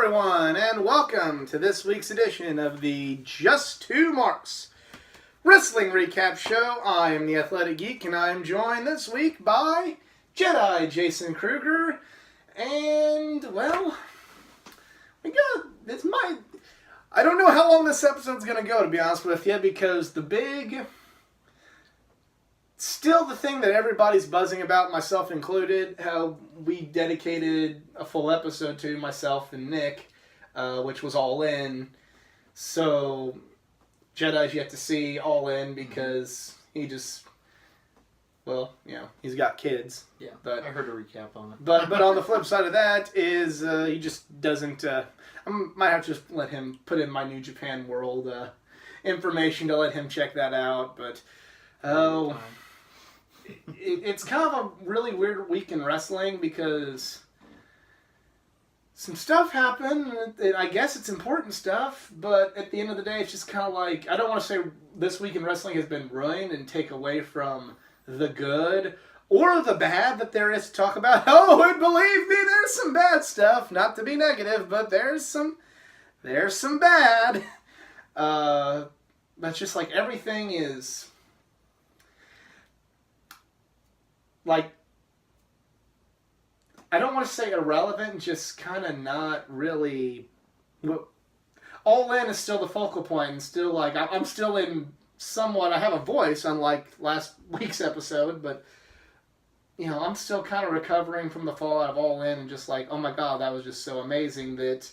everyone, and welcome to this week's edition of the Just Two Marks Wrestling Recap Show. I am the Athletic Geek, and I am joined this week by Jedi Jason Kruger, and, well, I don't know how long this episode's going to go, to be honest with you, because still the thing that everybody's buzzing about, myself included, how we dedicated a full episode to, myself and Nick, which was All In. So, Jedi's yet to see All In because he just, he's got kids. Yeah, but I heard a recap on it. But on the flip side of that is he just doesn't, I might have to just let him put in my New Japan World information to let him check that out, but, it's kind of a really weird week in wrestling because some stuff happened, and I guess it's important stuff, but at the end of the day, it's just kind of like, I don't want to say this week in wrestling has been ruined and take away from the good or the bad that there is to talk about. Oh, and believe me, there's some bad stuff, not to be negative, but there's some bad. That's just like everything is... like, I don't want to say irrelevant, just kind of not really... All In is still the focal point, and still, like, I'm still in somewhat... I have a voice, unlike last week's episode, but, I'm still kind of recovering from the fallout of All In, and just like, oh my god, that was just so amazing that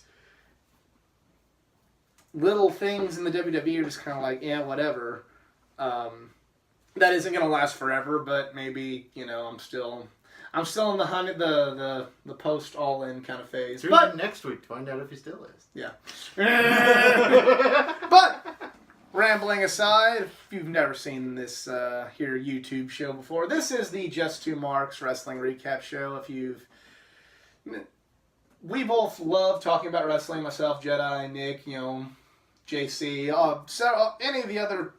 little things in the WWE are just kind of like, yeah, whatever. That isn't going to last forever, but maybe, I'm still in the post All In kind of phase. Tune in next week to find out if he still is. Yeah. But, rambling aside, if you've never seen this here YouTube show before, this is the Just Two Marks Wrestling Recap Show. We both love talking about wrestling, myself, Jedi, Nick, JC, any of the other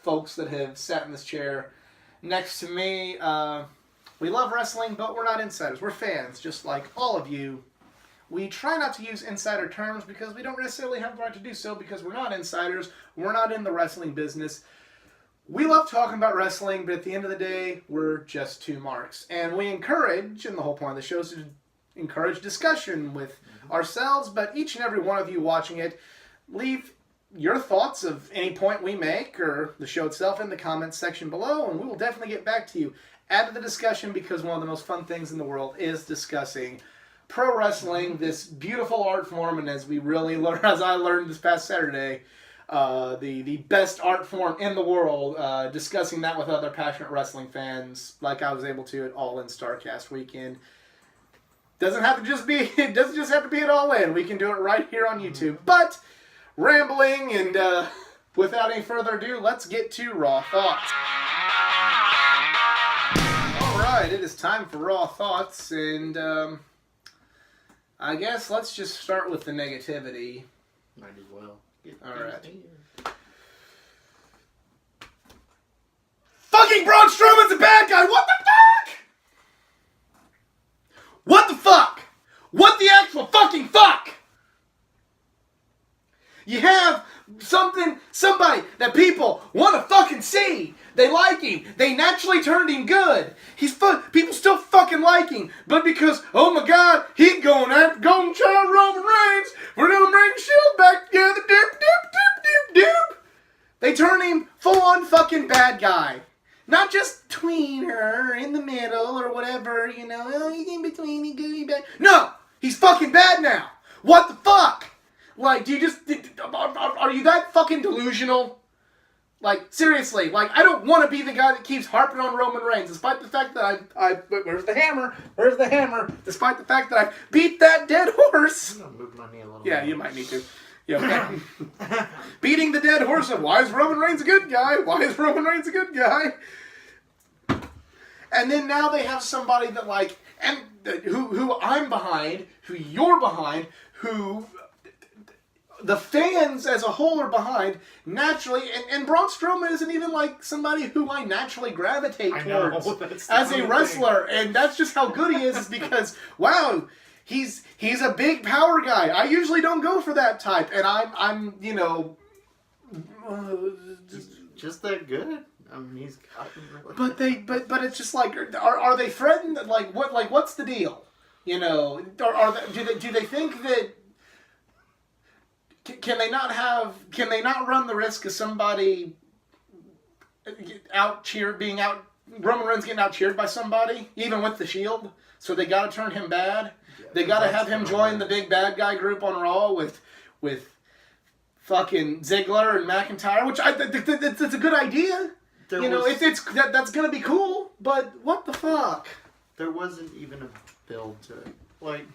folks that have sat in this chair next to me. We love wrestling, but we're not insiders. We're fans, just like all of you. We try not to use insider terms because we don't necessarily have the right to do so because we're not insiders. We're not in the wrestling business. We love talking about wrestling, but at the end of the day, we're just two marks. And we encourage, and the whole point of the show is to encourage discussion with ourselves, but each and every one of you watching it, leave your thoughts of any point we make or the show itself in the comments section below, and we will definitely get back to you. Add to the discussion because one of the most fun things in the world is discussing pro wrestling, this beautiful art form, and as I learned this past Saturday, the best art form in the world, discussing that with other passionate wrestling fans like I was able to at All In Starrcast weekend. It doesn't just have to be at All In. We can do it right here on YouTube. But rambling, and without any further ado, let's get to Raw Thoughts. Alright, it is time for Raw Thoughts, and I guess let's just start with the negativity. Might as well. Alright. Fucking Braun Strowman's a bad guy! What the fuck?! What the fuck?! What the actual fucking fuck?! You have somebody that people want to fucking see. They like him. They naturally turned him good. People still fucking like him. But because, oh my god, he's going after Golden Child Roman Reigns. We're going to bring the Shield back together. Doop, doop, doop, doop, doop. They turn him full-on fucking bad guy. Not just tweener in the middle or whatever, oh, he's in between, he's good, he's bad. No! He's fucking bad now. What the fuck? Like, are you that fucking delusional? Like, seriously, I don't want to be the guy that keeps harping on Roman Reigns, despite the fact that where's the hammer? Where's the hammer? Despite the fact that I beat that dead horse. I'm gonna move my knee a little Yeah, bit. you might need to. Yeah, okay. Beating the dead horse of why is Roman Reigns a good guy? Why is Roman Reigns a good guy? And then now they have somebody that, who I'm behind, who you're behind, who the fans as a whole are behind, naturally, and Braun Strowman isn't even somebody who I naturally gravitate towards as a wrestler, and that's just how good he is because, wow, he's a big power guy. I usually don't go for that type, and I'm you know. Just that good. I mean, he's gotten really. But it's just like, are they threatened? Like what? Like what's the deal? You know, do they think that? Can they not run the risk of somebody Roman Reigns getting out cheered by somebody, even with the Shield? So they got to turn him bad. Yeah, they got to have him join the big bad guy group on Raw with fucking Ziggler and McIntyre, which it's a good idea. That's gonna be cool. But what the fuck? There wasn't even a build to it. Like,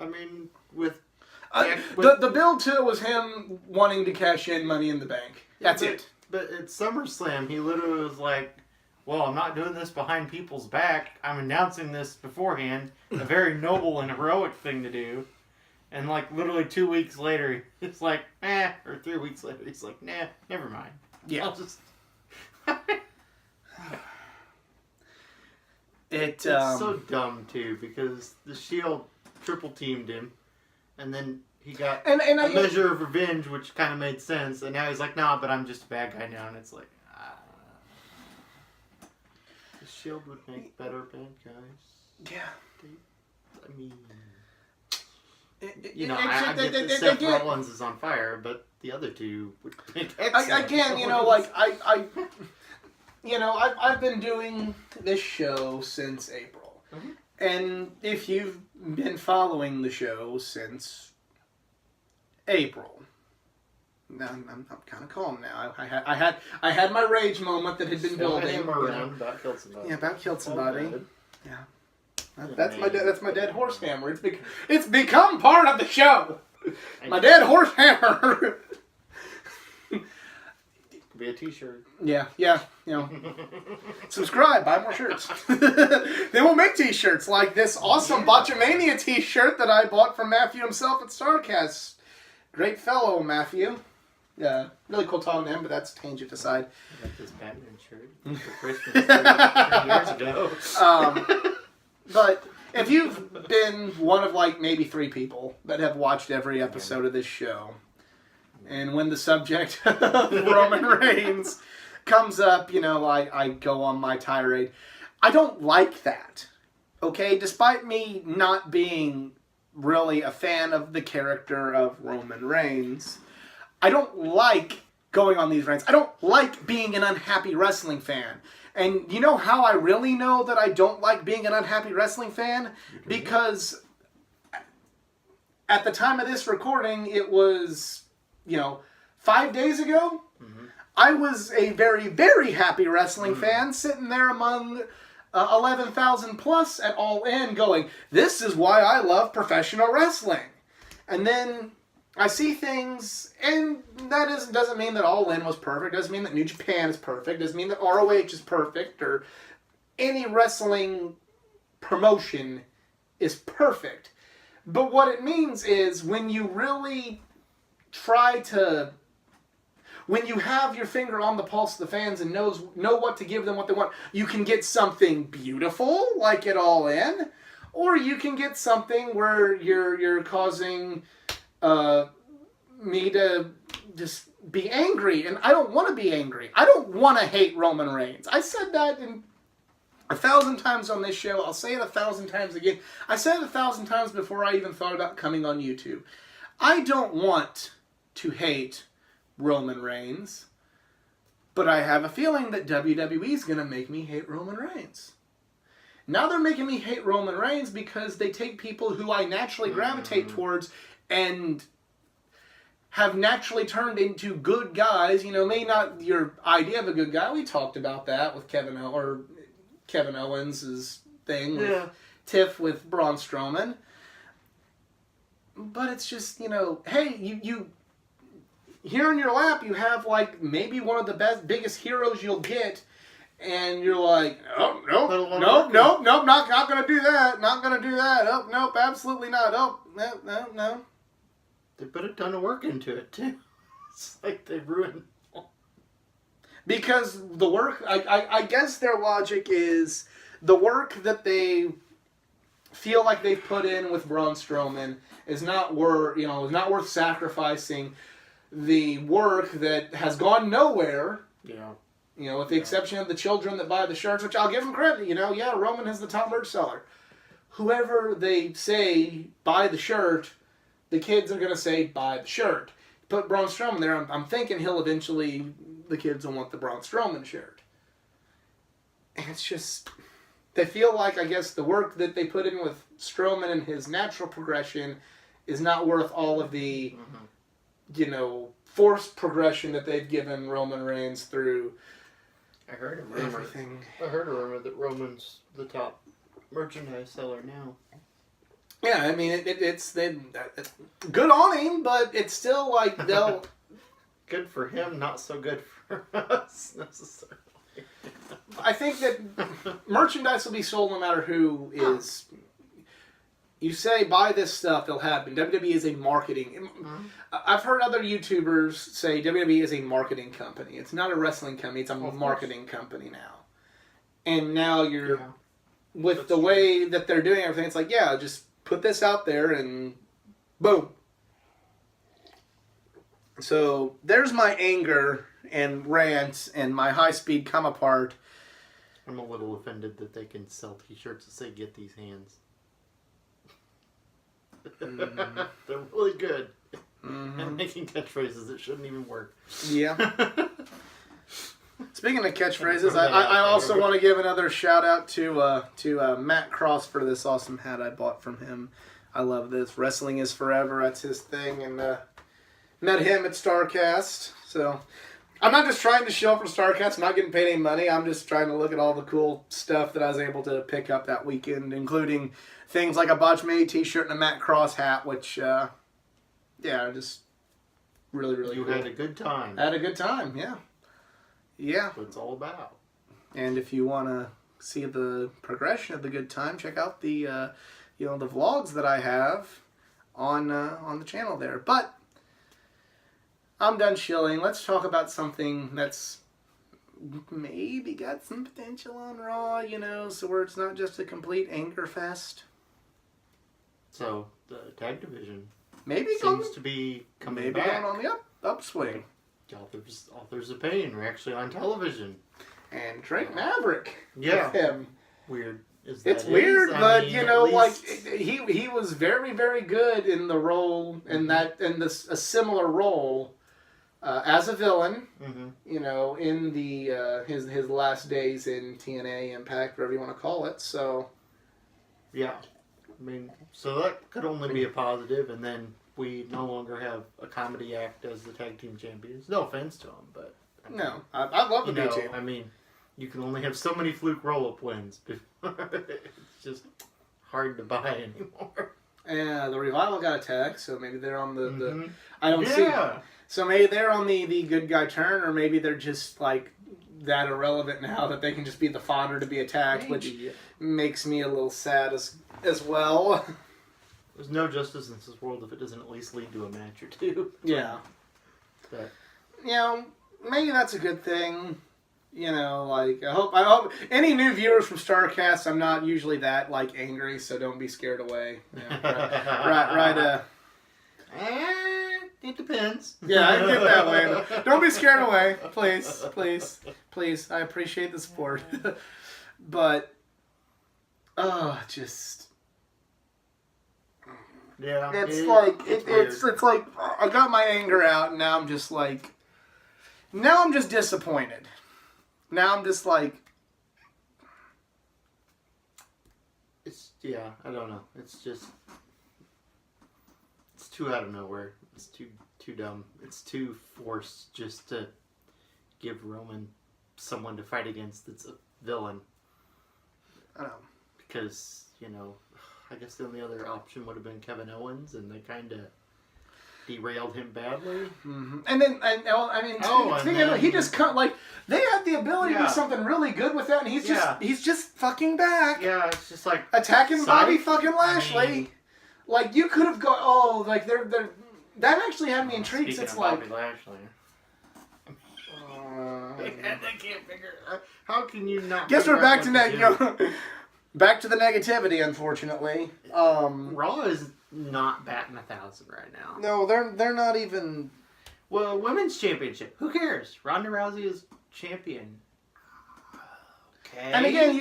I mean, the build to it was him wanting to cash in Money in the Bank. That's it. But at SummerSlam, he literally was like, well, I'm not doing this behind people's back. I'm announcing this beforehand. A very noble and heroic thing to do. And, like, literally 2 weeks later, it's like, or 3 weeks later, he's like, nah, never mind. Yeah. I'll just... It's so dumb, too, because the Shield triple teamed him. And then he got a measure of revenge, which kind of made sense. And now he's like, nah, but I'm just a bad guy now. And it's like, the Shield would make better bad guys. Yeah. I mean... I get that Seth Rollins is on fire, but the other two would make excellent. Again, I've been doing this show since April. Mm-hmm. And if you've been following the show since April, now I'm kind of calm now. I had my rage moment that had been building. About killed somebody. Yeah, about killed somebody. Yeah. That's my dead horse hammer. It's become part of the show. My dead horse hammer. Could be a T-shirt. Yeah. Subscribe, buy more shirts. They will make T-shirts like this awesome Botchamania T-shirt that I bought from Matthew himself at StarCast. Great fellow, Matthew. Yeah, really cool talking to him, but that's tangent aside. I got this Batman shirt for Christmas 3 years ago. But if you've been one of like maybe 3 people that have watched every episode of this show, and when the subject of Roman Reigns comes up, I go on my tirade. I don't like that. Okay? Despite me not being really a fan of the character of Roman Reigns, I don't like going on these rants. I don't like being an unhappy wrestling fan. And you know how I really know that I don't like being an unhappy wrestling fan? Because at the time of this recording, it was, 5 days ago. Mm-hmm. I was a very, very happy wrestling fan sitting there among 11,000 plus at All In going, this is why I love professional wrestling. And then I see things, and that doesn't mean that All In was perfect. Doesn't mean that New Japan is perfect. Doesn't mean that ROH is perfect, or any wrestling promotion is perfect. But what it means is when you really when you have your finger on the pulse of the fans and know what to give them what they want, you can get something beautiful like it All In, or you can get something where you're causing me to just be angry, and I don't want to be angry. I don't want to hate Roman Reigns. I said that 1,000 times on this show. I'll say it 1,000 times again. I said it 1,000 times before I even thought about coming on YouTube. I don't want to hate Roman Reigns, but I have a feeling that WWE is going to make me hate Roman Reigns. Now they're making me hate Roman Reigns because they take people who I naturally gravitate towards and have naturally turned into good guys. Maybe not your idea of a good guy. We talked about that with Kevin Owens' thing with Tiff with Braun Strowman. But it's just, hey, you here in your lap, you have like maybe one of the biggest heroes you'll get, and you're like, oh, nope, not going to do that, oh, nope, absolutely not, oh, no. They put a ton of work into it, too. It's like they ruined... Because the work, I guess their logic is the work that they feel like they've put in with Braun Strowman is not worth sacrificing the work that has gone nowhere. Yeah. With the exception of the children that buy the shirts, which I'll give them credit. Roman is the top merch seller. Whoever they say buy the shirt, the kids are going to say buy the shirt. Put Braun Strowman there, I'm thinking the kids will want the Braun Strowman shirt. And it's just, they feel like, I guess, the work that they put in with Strowman and his natural progression is not worth all of the, forced progression that they've given Roman Reigns through. I heard a rumor. Everything. I heard a rumor that Roman's the top merchandise seller now. Yeah, I mean, it's good on him, but it's still like they'll... Good for him, not so good for us, necessarily. I think that merchandise will be sold no matter who is... You say, buy this stuff, it'll happen. WWE is a marketing... I've heard other YouTubers say WWE is a marketing company. It's not a wrestling company, it's a marketing company now. And now you're... With the way that they're doing everything, it's like, just put this out there and boom. So there's my anger and rant and my high-speed come apart. I'm a little offended that they can sell t-shirts that say "Get these hands." They're really good. And making catchphrases that shouldn't even work. Yeah. Speaking of catchphrases, I also want to give another shout out to Matt Cross for this awesome hat I bought from him. I love this. Wrestling is forever. That's his thing. And met him at StarCast. So I'm not just trying to show up for StarCast. I'm not getting paid any money. I'm just trying to look at all the cool stuff that I was able to pick up that weekend, including things like a Botch Me t-shirt and a Matt Cross hat, which, just really, really cool. You had a good time. I had a good time, yeah. Yeah. That's what it's all about. And if you want to see the progression of the good time, check out the the vlogs that I have on the channel there. But I'm done shilling. Let's talk about something that's maybe got some potential on Raw, so where it's not just a complete anger fest. So the tag division seems to be coming maybe back. going on the upswing. Authors of Pain are actually on television. And Drake Maverick. Yeah. With him. Weird. It's weird, but he was very, very good in the role, in a similar role as a villain. Mm-hmm. In the his last days in TNA, Impact, whatever you want to call it. So, yeah, so that could only be a positive, and then we no longer have a comedy act as the tag team champions. No offense to them, but I'd love to be too. You can only have so many fluke roll-up wins. It's just hard to buy anymore. Yeah, the Revival got attacked, so maybe they're on the I don't see. So maybe they're on the good guy turn, or maybe they're just like that irrelevant now that they can just be the fodder to be attacked, which makes me a little sad as well. There's no justice in this world if it doesn't at least lead to a match or two. Yeah. But maybe that's a good thing. I hope any new viewers from StarCast, I'm not usually that angry, so don't be scared away. Right. It depends. Yeah, I get that way. Don't be scared away, please. I appreciate the support, but just. Yeah, it's like I got my anger out, and now I'm just disappointed. Now I'm just like, I don't know. It's too out of nowhere. It's too dumb. It's too forced just to give Roman someone to fight against that's a villain. I don't know. Because, I guess the only other option would have been Kevin Owens, and they kind of derailed him badly. Mm-hmm. And then, he just they had the ability to do something really good with that, and he's just fucking back. Yeah, it's just like attacking Bobby fucking Lashley. You could have gone. They're that actually had me intrigued. It's like Bobby Lashley. They can't figure. How can you not? Guess we're back to that. back to the negativity, unfortunately. Raw is not batting 1,000 right now. No, they're not even. Well, women's championship. Who cares? Ronda Rousey is champion. Okay. And again,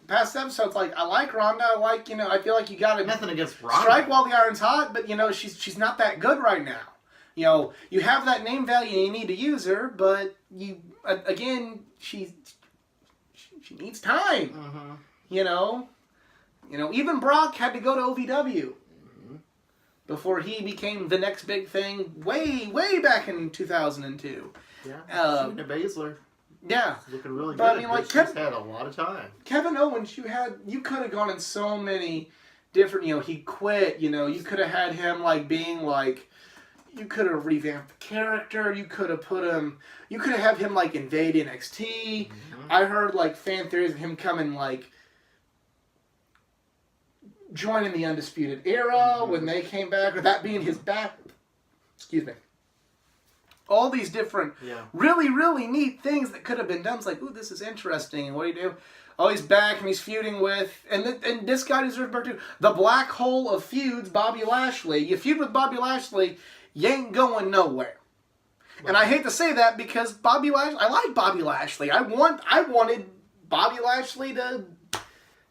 past episodes, like, I like Ronda. I like, I feel like you got to nothing against Ronda. Strike while the iron's hot, but she's not that good right now. You have that name value and you need to use her, but she needs time. Mm-hmm. Even Brock had to go to OVW before he became the next big thing way back in 2002. Yeah. Shayna Baszler. Yeah. It's looking really But, good. She's had a lot of time. Kevin Owens, you could have gone in so many different, he quit, you could have had him being you could have revamped the character, you could have had him invade NXT. Mm-hmm. I heard fan theories of him coming joining the Undisputed Era when they came back, or that being his back. Excuse me. All these different, really, really neat things that could have been done. It's ooh, this is interesting. And what do you do? Oh, he's back and he's feuding with, and this guy deserves better too. The black hole of feuds, Bobby Lashley. You feud with Bobby Lashley, you ain't going nowhere. Right. And I hate to say that because Bobby Lashley, I like Bobby Lashley. I wanted Bobby Lashley to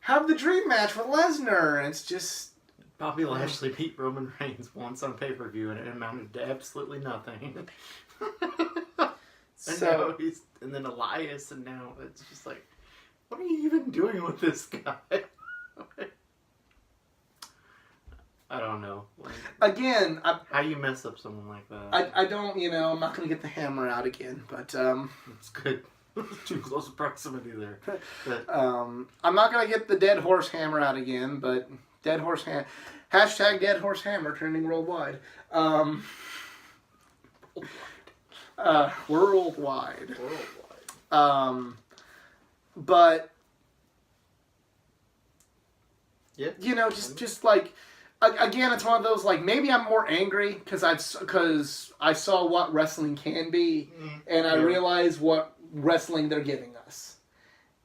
have the dream match with Lesnar, and it's just... Bobby Lashley beat Roman Reigns once on pay-per-view, and it amounted to absolutely nothing. And then Elias, and now it's just what are you even doing with this guy? I don't know. Again, how do you mess up someone like that? I don't, I'm not going to get the hammer out again, but... It's good. Too close proximity there. But, I'm not going to get the dead horse hammer out again, but dead horse hammer... Hashtag dead horse hammer trending worldwide. Worldwide. But... Yeah. Just again, it's one of those maybe I'm more angry because I saw what wrestling can be, and I realize what wrestling they're giving us,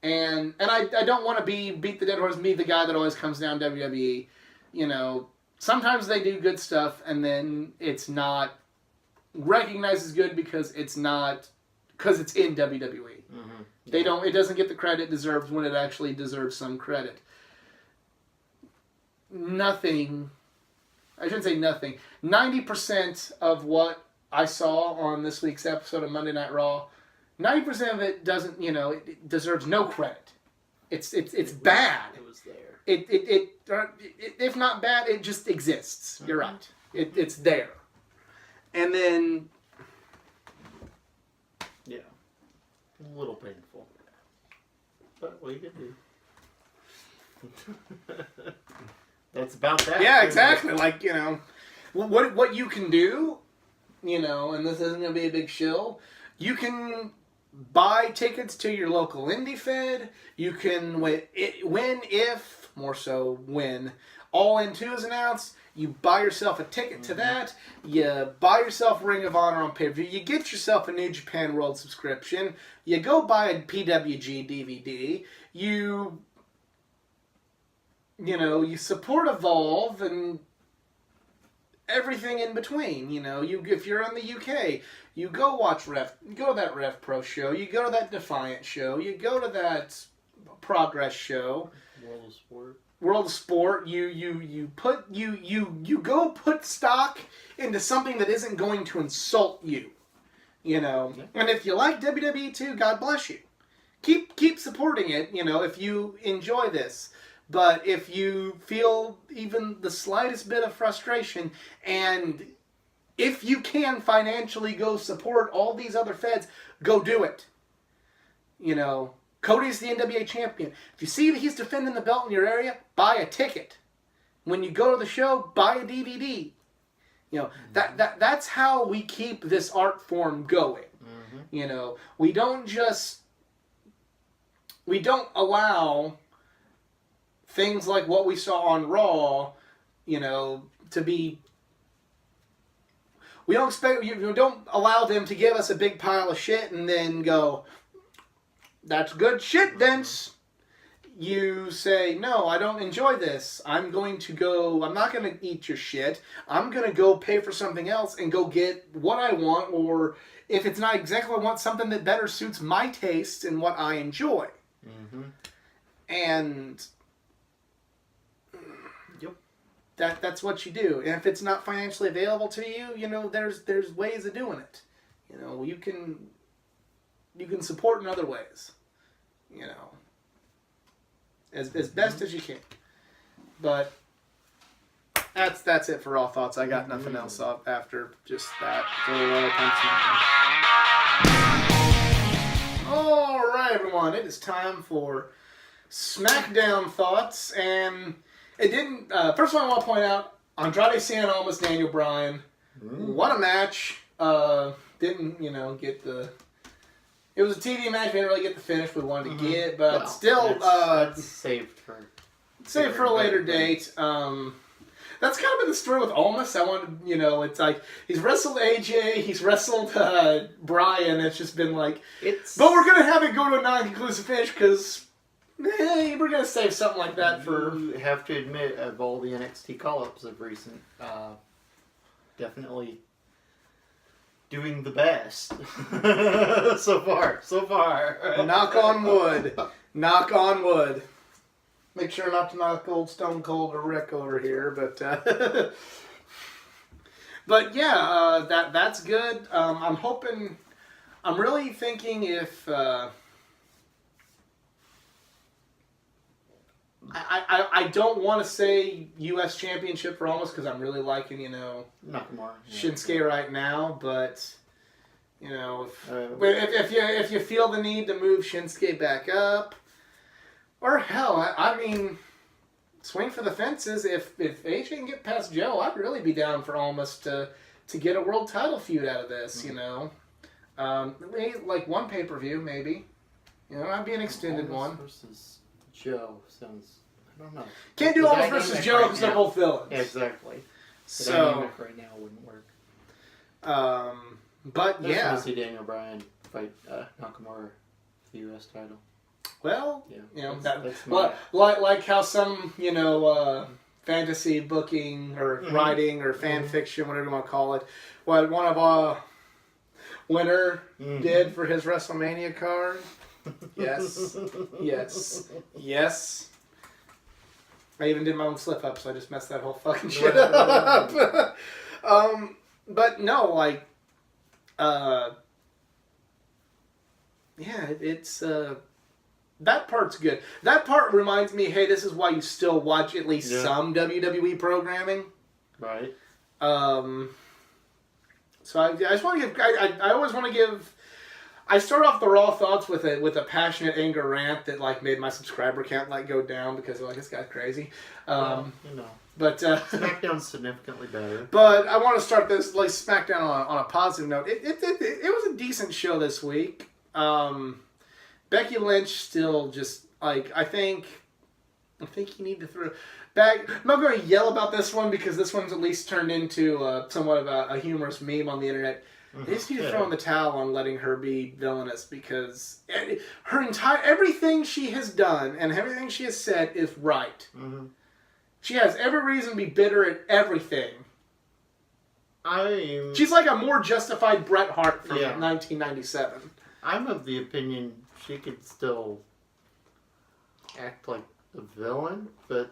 and I don't want to beat the dead horse and be the guy that always comes down WWE. Sometimes they do good stuff and then it's not recognized as good because it's in WWE. Mm-hmm. It doesn't get the credit it deserves when it actually deserves some credit. Nothing, I shouldn't say nothing, 90% of what I saw on this week's episode of Monday Night Raw, 90% of it doesn't, it deserves no credit. It's bad. It was there. It if not bad, it just exists. You're right. It's there. And then... Yeah. A little painful. But what you can do. That's about that. Yeah, exactly. What you can do, and this isn't going to be a big shill, you can buy tickets to your local indie fed. You can when All In 2 is announced, you buy yourself a ticket to that. You buy yourself Ring of Honor on pay-per-view. You get yourself a New Japan World subscription. You go buy a PWG DVD. You support Evolve and everything in between. If you're in the UK, you go watch you go to that Rev Pro show. You go to that Defiant show. You go to that Progress show. World of Sport. You go put stock into something that isn't going to insult you. And if you like WWE too, God bless you. Keep supporting it. If you enjoy this. But if you feel even the slightest bit of frustration, and if you can financially go support all these other feds, go do it. Cody's the NWA champion. If you see that he's defending the belt in your area, buy a ticket. When you go to the show, buy a DVD. That's how we keep this art form going. Mm-hmm. We don't allow things like what we saw on Raw, to be... We don't expect... You don't allow them to give us a big pile of shit and then go, that's good shit, Vince. you say, no, I don't enjoy this. I'm not going to eat your shit. I'm going to go pay for something else and go get what I want, or if it's not exactly what I want, something that better suits my taste and what I enjoy. Mm-hmm. And yep. That's what you do. And if it's not financially available to you, there's ways of doing it. You can support in other ways. As best as you can. But that's it for Raw Thoughts. I got nothing else up after just that. Alright, everyone. It is time for Smackdown Thoughts. And it didn't... first of all, I want to point out, Andrade Cien Almas, Daniel Bryan. What a match. Didn't, get the... It was a TV match. We didn't really get the finish we wanted to get, but still... That's saved for a later date. That's kind of been the story with Almas. I wanted, it's like, he's wrestled AJ, he's wrestled Bryan. It's just been like... But we're going to have it go to a non-conclusive finish, because we're going to save something like that for... You have to admit, of all the NXT call-ups of recent, definitely... doing the best. so far. Knock on wood. Knock on wood. Make sure not to knock old Stone Cold or Rick over here, but but yeah, that's good. I'm really thinking if I don't want to say U.S. Championship for Almas because I'm really liking, Nakamura, Shinsuke right now, but if you feel the need to move Shinsuke back up, or hell, I mean, swing for the fences. If AJ can get past Joe, I'd really be down for Almas to get a world title feud out of this. Maybe like one pay-per-view, maybe. That'd be an extended Almas one. Versus Joe sounds. I don't know. Can't do Almas versus Joe because they're both villains. Yeah, exactly. The So dynamic right now wouldn't work. But I yeah. want to see Daniel Bryan fight Nakamura for the U.S. title. Well, Yeah, that's like how some fantasy booking or writing or fan fiction, whatever you want to call it, what one of Winner did for his WrestleMania card. Yes. I even did my own slip up, so I just messed that whole fucking shit up. But no, it's that part's good. That part reminds me, hey, this is why you still watch at least some WWE programming. Right. So I just want to give. I always want to give. I start off the Raw Thoughts with a passionate anger rant that made my subscriber count go down because they're like, this guy's crazy. But SmackDown's significantly better. But I want to start this SmackDown on a positive note. It was a decent show this week. Becky Lynch still just I think you need to throw back. I'm not going to yell about this one because this one's at least turned into somewhat of a humorous meme on the internet. They just need to throw in the towel on letting her be villainous because everything she has done and everything she has said is right. Mm-hmm. She has every reason to be bitter at everything. She's like a more justified Bret Hart from 1997. I'm of the opinion she could still act like a villain, but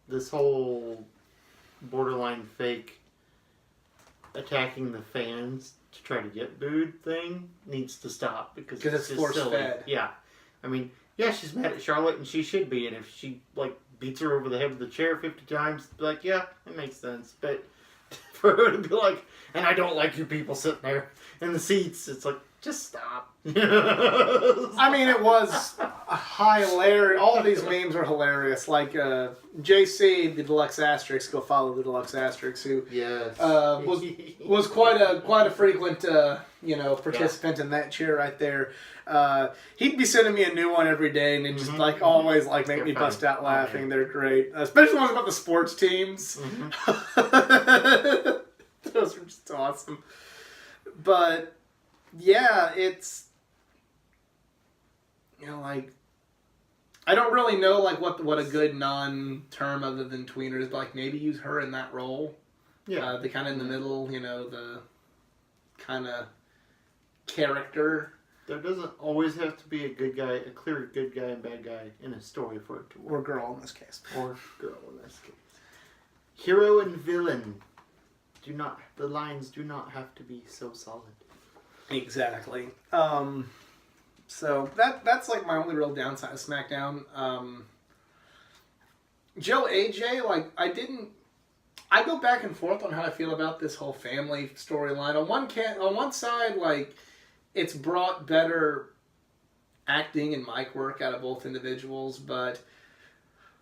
this whole borderline fake attacking the fans to try to get booed thing needs to stop because it's force fed. Yeah. I mean, she's mad at Charlotte and she should be, and if she beats her over the head with the chair 50 times, it makes sense. But for her to be like, and I don't like you people sitting there in the seats, it's like, just stop. I mean, it was hilarious. All of these memes are hilarious. JC, the Deluxe Asterisk, go follow the Deluxe Asterisk, who was quite a frequent participant in that chair right there. He'd be sending me a new one every day, and it just always make me bust out laughing. They're great, especially ones about the sports teams. Those are just awesome. But yeah, it's I don't really know like what a good non-term other than tweener is, but like maybe use her in that role. Yeah. The kind of in the middle, the kind of character. There doesn't always have to be a clear good guy and bad guy in a story for it to work. Or girl in this case. Or girl in this case. Hero and villain. The lines do not have to be so solid. Exactly. So that's like my only real downside of SmackDown. Joe AJ, like I go back and forth on how I feel about this whole family storyline. On one side, like it's brought better acting and mic work out of both individuals, but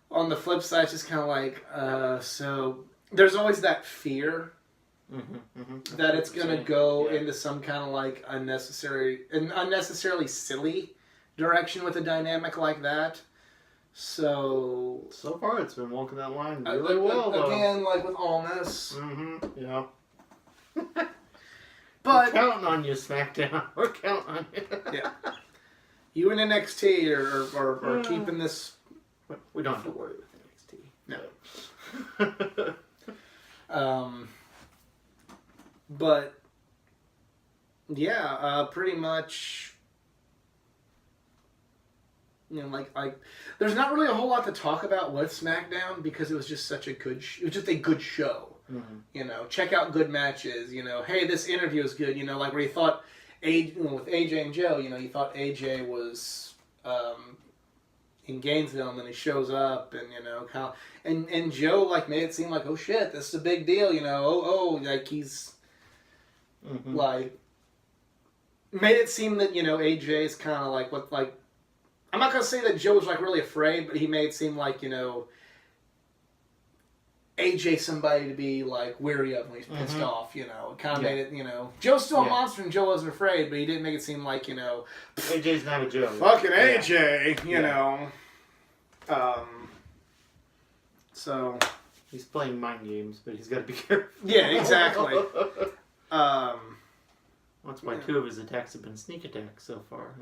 on the flip side, it's just kind of like so. There's always that fear that it's going to go into some kind of like unnecessarily silly direction with a dynamic like that. So far, it's been walking that line really well. Again, like with Allness. Yeah. But we're counting on you, SmackDown. We're counting on you. Yeah. You in NXT or keeping this. We don't have to worry with NXT. No. But yeah, pretty much. Like there's not really a whole lot to talk about with SmackDown because it was just such a good. It was just a good show. Check out good matches. Hey, this interview is good. Like where you thought, with AJ and Joe, you thought AJ was in Gainesville, and then he shows up, and and Joe like made it seem like, oh shit, this is a big deal. Like he's like made it seem that AJ is kind of like what like. I'm not gonna say that Joe was like really afraid, but he made it seem like AJ somebody to be like weary of when he's pissed off. It kind of made it. Joe's still a monster, and Joe wasn't afraid, but he didn't make it seem like AJ's not a Joe. Fucking AJ, So he's playing mind games, but he's got to be careful. Yeah, exactly. That's why 2 of his attacks have been sneak attacks so far.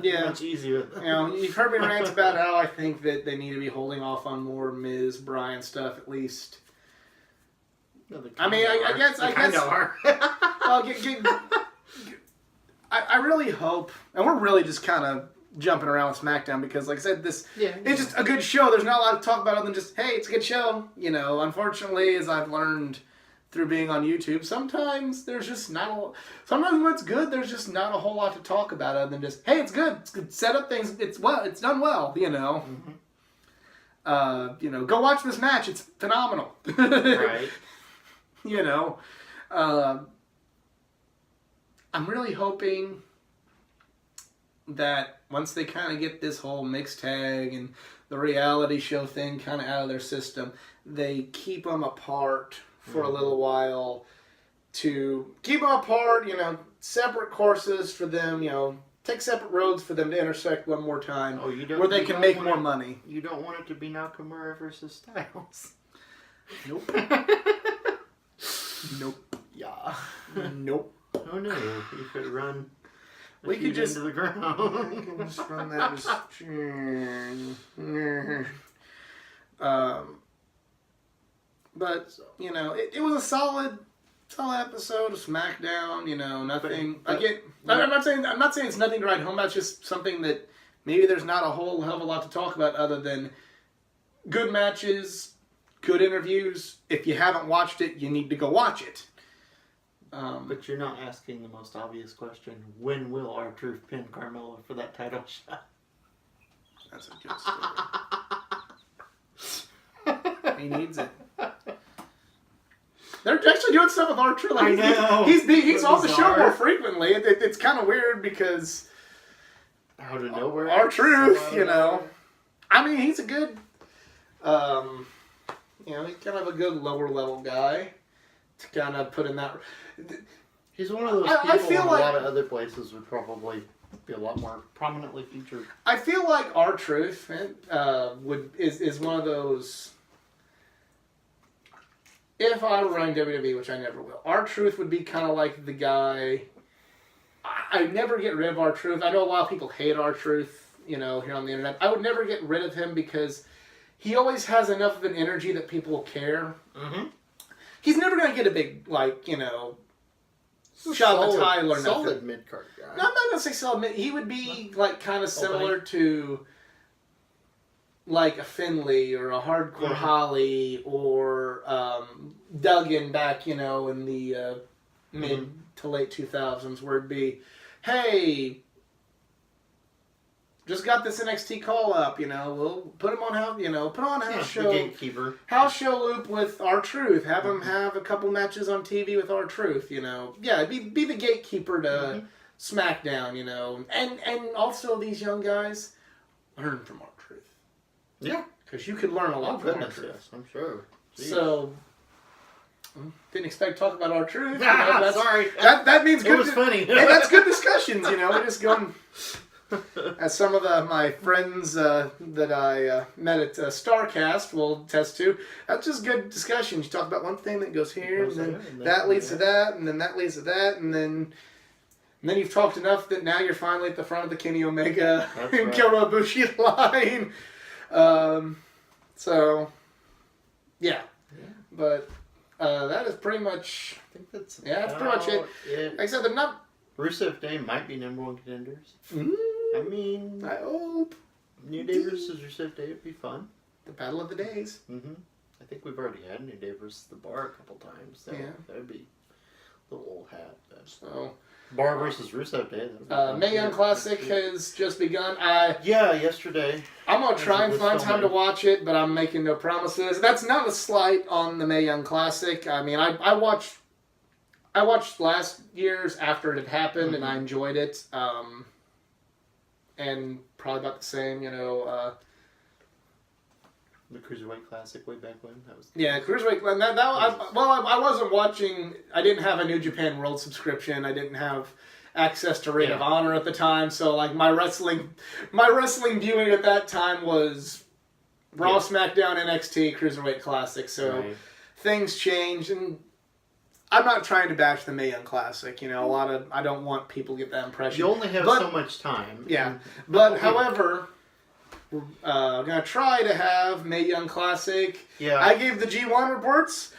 Yeah. Much easier. You've heard me rant about how I think that they need to be holding off on more Miz, Bryan stuff, at least. No, I guess. Are. Well, I really hope, and we're really just kind of jumping around with SmackDown because, like I said, it's just a good show. There's not a lot to talk about other than just, hey, it's a good show. Unfortunately, as I've learned through being on YouTube, sometimes there's just not sometimes when it's good, there's just not a whole lot to talk about other than just, hey, it's good. It's good. Set up things. It's done well. Go watch this match. It's phenomenal. Right. I'm really hoping that once they kind of get this whole mixed tag and the reality show thing kind of out of their system, they keep them apart for a little while to keep them apart, separate courses for them, take separate roads for them to intersect one more time where they can make more money. You don't want it to be Nakamura versus Styles. Nope. Nope. Yeah. Nope. Oh no, you could run we could just into the ground. We can just run that. But it was a solid episode of SmackDown. Nothing. I'm not saying it's nothing to write home about. It's just something that maybe there's not a whole hell of a lot to talk about other than good matches, good interviews. If you haven't watched it, you need to go watch it. But you're not asking the most obvious question. When will RTruth pin Carmella for that title shot? That's a good story. He needs it. They're actually doing stuff with RTruth. Like, I know. He's on the show more frequently. It's kind of weird because out of nowhere, RTruth, I mean, he's a good, he's kind of a good lower level guy to kind of put in that. He's one of those people I feel in like, a lot of other places would probably be a lot more prominently featured. I feel like RTruth is one of those. If I were running WWE, which I never will, RTruth would be kind of like the guy. I never get rid of RTruth. I know a lot of people hate RTruth. here on the internet. I would never get rid of him because he always has enough of an energy that people care. Mm-hmm. He's never going to get a big, shot in the title or nothing. Solid mid-card guy. No, I'm not going to say solid. He would be, kind of similar to, a Finlay or a Hardcore Holly or Duggan back, in the mid to late 2000s, where it'd be, hey, just got this NXT call up, we'll put him on house show. The gatekeeper. House show loop with RTruth. Have him have a couple matches on TV with RTruth, Yeah, be the gatekeeper to SmackDown, And also these young guys learn from RTruth. Yeah. Because you could learn a lot from RTruth. Yes, I'm sure. Jeez. So, didn't expect to talk about RTruth. Sorry. That means good. It was funny. Hey, that's good discussions, We're just going... As some of my friends that I met at StarCast will attest to, that's just good discussions. You talk about one thing that goes here, and then that leads to that, and then that leads to that, and then you've talked enough that now you're finally at the front of the Kenny Omega and Kota Ibushi line. So, yeah. But that is pretty much... I think that's pretty much it. Like I said, they're not... Rusev Day might be number one contenders. I mean... I hope. New Day versus Rusev Day would be fun. The Battle of the Days. Mm-hmm. I think we've already had New Day versus the Bar a couple times, so that would be a little old hat. So... Bar versus Rusev Day. Mae Young Classic has just begun. Yesterday. I'm going to try and find time to watch it, but I'm making no promises. That's not a slight on the Mae Young Classic. I mean, I watched last year's after it had happened, and I enjoyed it. And probably about the same, the Cruiserweight Classic way back when. Cruiserweight. I wasn't watching. I didn't have a New Japan World subscription. I didn't have access to Ring of Honor at the time. So my wrestling viewing at that time was Raw, SmackDown, NXT, Cruiserweight Classic. So things changed, and I'm not trying to bash the Mae Young Classic. I don't want people to get that impression. You only have so much time. Yeah, but however. I'm going to try to have Mae Young Classic. Yeah. I gave the G1 reports.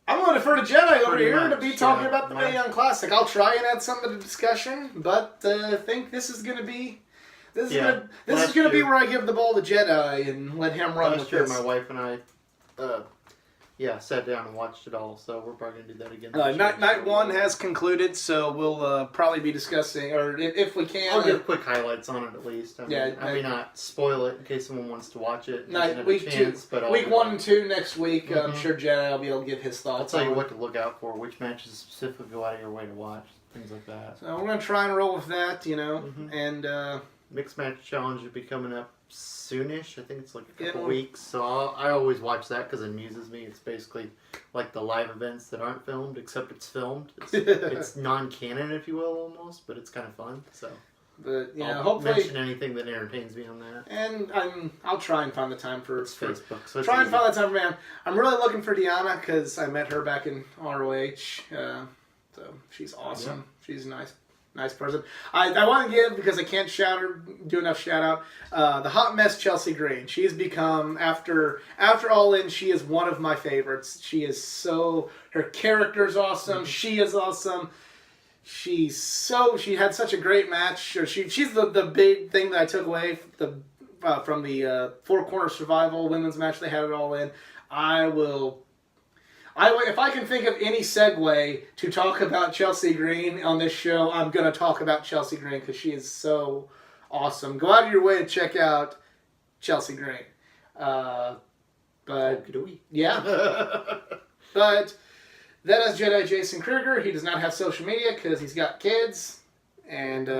I'm going to defer to Jedi over here to be talking about the Mae Young Classic. I'll try and add some to the discussion, but I think this is going to be... This is going to be where I give the ball to Jedi and let him run with this. My wife and I... sat down and watched it all, so we're probably going to do that again. Night one has concluded, so we'll probably be discussing, or if we can... I'll give quick highlights on it at least. I may not spoil it in case someone wants to watch it. Week 1 and 2 next week, I'm sure Jedi will be able to give his thoughts. I'll tell you what to look out for, which matches specifically go out of your way to watch, things like that. So we're going to try and roll with that, and... Mixed Match Challenge will be coming up soonish. I think it's like a couple weeks. So I always watch that because it amuses me. It's basically like the live events that aren't filmed, except it's filmed. It's non-canon, if you will, almost, but it's kind of fun. So, but I'll hopefully mention anything that entertains me on that. And I'll try and find the time for Facebook. So try and find the time, man. I'm really looking for Deanna because I met her back in ROH. So she's awesome. Yeah. She's nice person. I want to give, because I can't do enough shout out, the hot mess Chelsea Green. She's become, after All In, she is one of my favorites. She is her character's awesome. She is awesome. She had such a great match. She's the big thing that I took away from the Four Corner Survival women's match they had it All In. If I can think of any segue to talk about Chelsea Green on this show, I'm going to talk about Chelsea Green because she is so awesome. Go out of your way to check out Chelsea Green. Yeah. But that is Jedi Jason Kruger. He does not have social media because he's got kids. And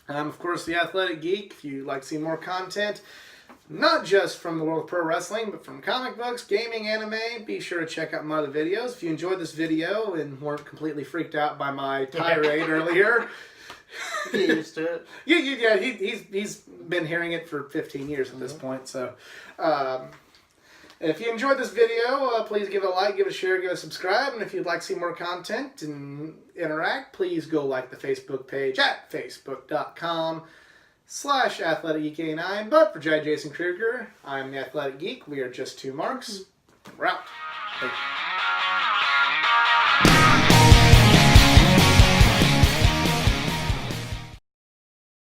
I'm, of course, the Athletic Geek. If you'd like to see more content, not just from the world of pro wrestling, but from comic books, gaming, anime, be sure to check out my other videos. If you enjoyed this video and weren't completely freaked out by my tirade earlier... Get used to it. Yeah, he's been hearing it for 15 years at this point, so... if you enjoyed this video, please give it a like, give it a share, give it a subscribe, and if you'd like to see more content and interact, please go like the Facebook page at facebook.com/Jedi /AthleticGeek89. But for Jedi Jason Kruger, I'm the Athletic Geek. We are just two marks. We're out. Thank you.